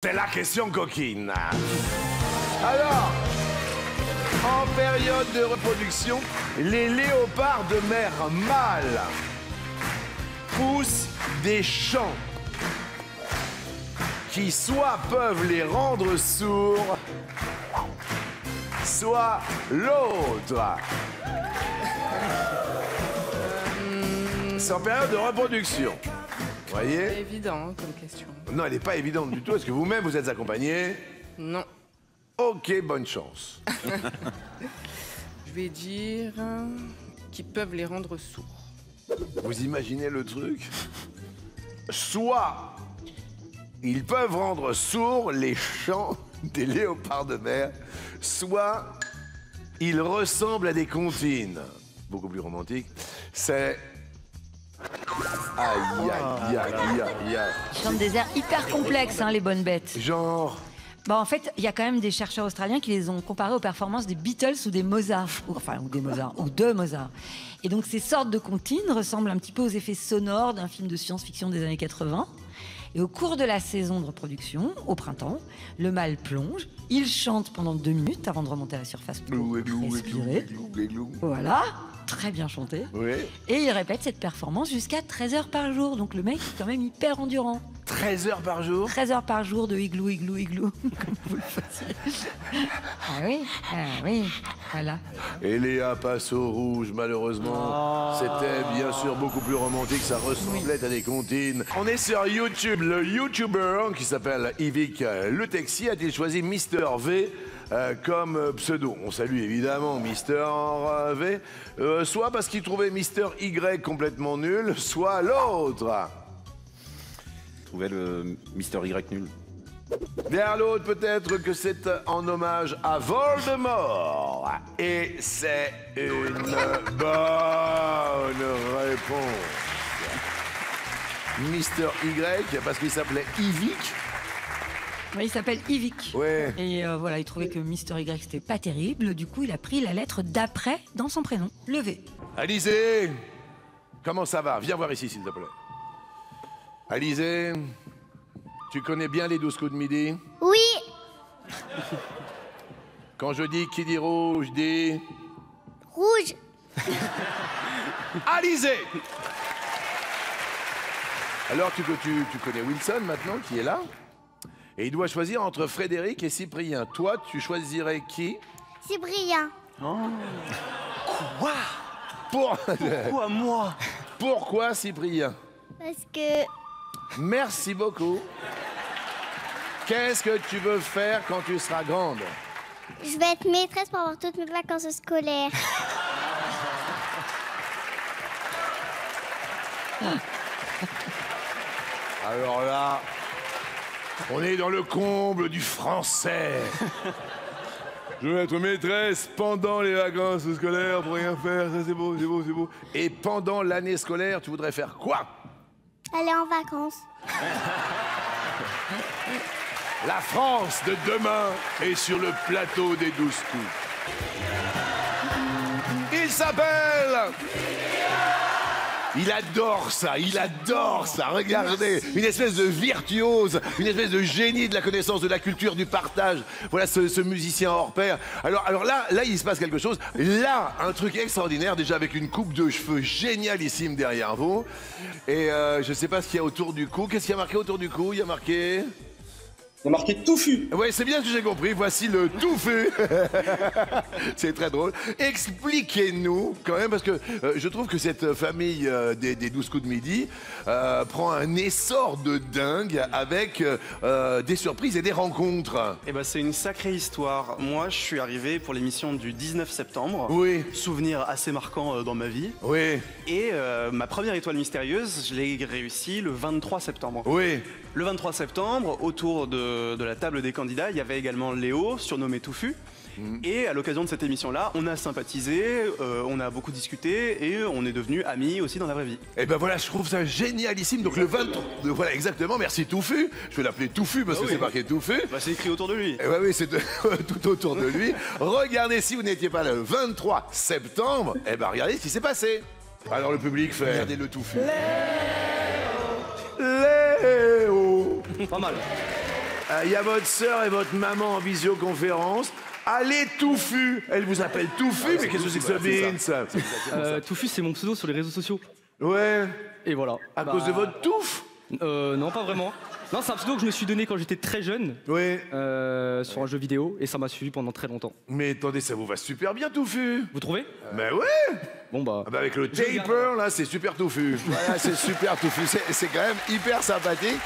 C'est la question coquine. Alors, en période de reproduction, les léopards de mer mâles poussent des chants qui soit peuvent les rendre sourds, soit l'autre. C'est en période de reproduction. Vous voyez? C'est évident comme question. Non, elle n'est pas évidente du tout. Est-ce que vous-même vous êtes accompagné? Non. Ok, bonne chance. Je vais dire qu'ils peuvent les rendre sourds. Vous imaginez le truc? Soit ils peuvent rendre sourds les chants des léopards de mer, soit ils ressemblent à des comptines. Beaucoup plus romantique. C'est... Aïe, aïe, aïe, aïe, aïe. Ils chantent des airs hyper complexes, hein, les bonnes bêtes. Genre... Bon, en fait, il y a quand même des chercheurs australiens qui les ont comparés aux performances des Beatles ou des Mozart. Ou de Mozart. Et donc, ces sortes de comptines ressemblent un petit peu aux effets sonores d'un film de science-fiction des années 80. Et au cours de la saison de reproduction, au printemps, le mâle plonge, il chante pendant 2 minutes avant de remonter à la surface pour respirer. Voilà, très bien chanté. Oui. Et il répète cette performance jusqu'à 13 heures par jour. Donc le mec est quand même hyper endurant. 13 heures par jour? 13 heures par jour de igloo, igloo, igloo, comme vous le faisiez. Ah oui, voilà. Et Léa passe au rouge, malheureusement. C'était bien sûr beaucoup plus romantique, ça ressemblait à des comptines. On est sur YouTube, le YouTuber qui s'appelle Yvick Letexi a-t-il choisi Mister V comme pseudo? On salue évidemment Mister V, soit parce qu'il trouvait Mister Y complètement nul, soit l'autre. Je trouvais le Mister Y nul. Vers l'autre, peut-être que c'est en hommage à Voldemort. Et c'est une bonne réponse. Mister Y, parce qu'il s'appelait Yvick. Oui, il s'appelle Yvick. Ouais. Et voilà, il trouvait que Mister Y, c'était pas terrible. Du coup, il a pris la lettre d'après dans son prénom, le V. Alizé, comment ça va? Viens voir ici, s'il te plaît. Alizé, tu connais bien les 12 coups de midi? Oui. Quand je dis qui dit rouge, dis... Rouge. Alizé! Alors, tu connais Wilson maintenant, qui est là? Et il doit choisir entre Frédéric et Cyprien. Toi, tu choisirais qui? Cyprien. Quoi? Pourquoi moi? Pourquoi Cyprien? Parce que Merci beaucoup. Qu'est-ce que tu veux faire quand tu seras grande? je vais être maîtresse pour avoir toutes mes vacances scolaires. Alors là, on est dans le comble du français. Je veux être maîtresse pendant les vacances scolaires pour rien faire. Ça, c'est beau, c'est beau, c'est beau. Et pendant l'année scolaire, tu voudrais faire quoi? Aller en vacances. La France de demain est sur le plateau des 12 coups. Il s'appelle... Il adore ça, regardez, une espèce de virtuose, une espèce de génie de la connaissance, de la culture, du partage. Voilà ce musicien hors pair. Alors là, il se passe quelque chose. Là, un truc extraordinaire, déjà avec une coupe de cheveux génialissime derrière vous. Et je sais pas ce qu'il y a autour du cou. Qu'est-ce qu'il y a marqué autour du cou? Il y a marqué... Il y a marqué touffu. Ouais, c'est bien ce que j'ai compris. Voici le touffu. C'est très drôle. Expliquez-nous, quand même, parce que je trouve que cette famille des 12 coups de midi prend un essor de dingue avec des surprises et des rencontres. Eh ben, c'est une sacrée histoire. Moi, je suis arrivé pour l'émission du 19 septembre. Oui. Souvenir assez marquant dans ma vie. Oui. Et ma première étoile mystérieuse, je l'ai réussi le 23 septembre. Oui. Le 23 septembre, autour de la table des candidats, il y avait également Léo, surnommé Touffu. Et à l'occasion de cette émission-là, on a sympathisé, on a beaucoup discuté et on est devenus amis aussi dans la vraie vie. Et ben voilà, je trouve ça génialissime. Donc le 23... Voilà, exactement, merci Touffu. Je vais l'appeler Touffu parce que c'est marqué Touffu. Bah, c'est écrit autour de lui. Et ouais, oui, c'est tout autour de lui. Regardez, si vous n'étiez pas là le 23 septembre, eh ben regardez ce qui s'est passé. Alors le public fait... Regardez le Touffu. Léo. Pas mal. Il y a votre sœur et votre maman en visioconférence. Allez, Touffu. Elle vous appelle Touffu, mais qu'est-ce que c'est que ce Vince? Touffu, c'est mon pseudo sur les réseaux sociaux. Ouais. Et voilà. À cause de votre touffe? Non, pas vraiment. Non, c'est un pseudo que je me suis donné quand j'étais très jeune. Oui. Sur un jeu vidéo, et ça m'a suivi pendant très longtemps. Mais attendez, ça vous va super bien, Touffu. Vous trouvez? Ben ouais. Bon bah. Ah bah avec le taper, là, c'est super touffu. Voilà, c'est super touffu. C'est quand même hyper sympathique.